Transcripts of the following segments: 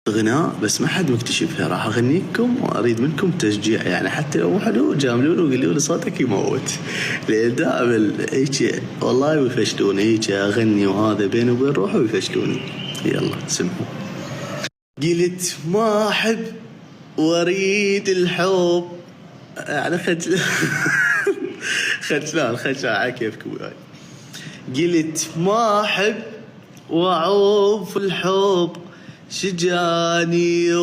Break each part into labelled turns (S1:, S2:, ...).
S1: غناء بس ما حد مكتشفها، راح اغنيكم واريد منكم تشجيع، يعني حتى لو مو حلو جاملون وقولوا لي صوتك يموت، لان دائما هيك والله ويفشلوني، هيك اغني وهذا بيني وبين روحي ويفشلوني. يلا سمعوا. قلت ما احب واريد الحب، يعني خجلان على كيفكم وياي. قلت ما احب واعوف الحب، شجاني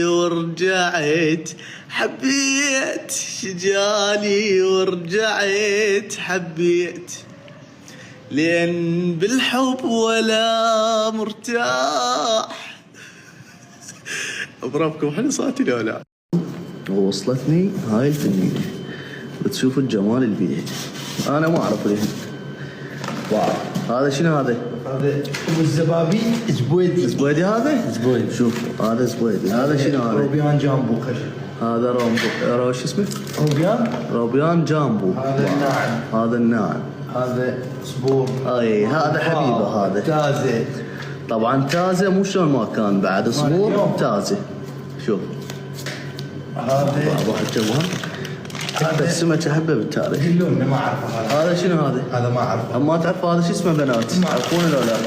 S1: ورجعت حبيت، شجاني ورجعت حبيت، لأن بالحب ولا مرتاح. أضربكم حلو صوتي لو لا؟ ووصلتني هاي الفنية، بتشوفوا الجمال البيت. أنا ما أعرف ليه. واو، هذا شنو هذا؟
S2: هذا الزبابي زبويدي.
S1: زبويدي هذا؟
S2: زبويدي.
S1: شوف هذا زبويدي. هذا شنو هذا؟
S2: روبيان جامبو خشب.
S1: هذا شو اسمه؟ روبيان جامبو.
S2: هذا الناعم.
S1: هذا الناعم.
S2: هذا صبور.
S1: اي هذا حبيبه. هذا
S2: تازه.
S1: طبعا تازه مو شلون ما كان، بعد صبور تازه. شوف
S2: هذا
S1: واحد جوال هذا السمك احبه بالتاريخ.
S2: اللون ما اعرفه.
S1: هذا شنو هذا؟
S2: هذا ما اعرفه.
S1: ما تعرف هذا شو اسمه بنات؟ تعرفونه لو لا؟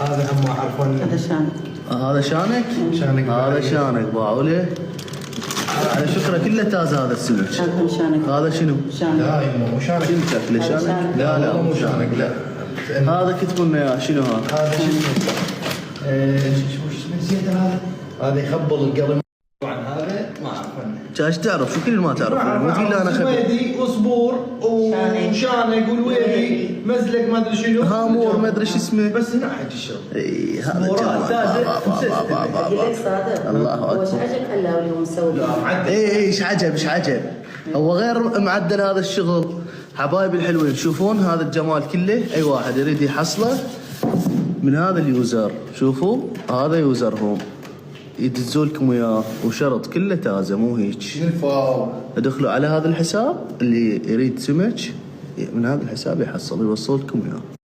S2: هذا هم ما اعرفه.
S3: هذا شانك.
S1: هذا شانك؟
S2: شانك.
S1: هذا شانك باعوا له على شكره كله تازه هذا السمك.
S3: هذا شانك.
S1: هذا شنو؟
S3: شانك.
S2: لا يمه مو شانك.
S1: شنو شكله شانك؟ لا
S2: مو شانك لا.
S1: هذا كتبوا لنا اياه شنو هذا؟
S2: هذا شو اسمه نسيت. هذا يخبل القلم. طبعا هذا ما اعرفه.
S1: ايش تعرف؟ شو كل اللي ما تعرفه؟ مو تقول لي انا خبير.
S2: زبيدي وصبور وشانق والويلي مزلق ما ادري شنو.
S1: هامور ما ادري شو اسمه.
S2: بس هنا حج الشغل.
S1: اي هذا
S2: صبورات تازه.
S3: لك صادق.
S1: الله اكبر.
S3: وش عجب حلاوي اللي هو مسوي؟
S1: اي ايش عجب ايش عجب. هو غير معدل هذا الشغل. حبايبي الحلوين تشوفون هذا الجمال كله، اي واحد يريد يحصله من هذا اليوزر. شوفوا هذا يوزر هوم يدزوا لكم اياه، وشرط كله تازه مو هيك. ادخلوا على هذا الحساب اللي يريد سمك من هذا الحساب يحصل يوصل لكم اياه.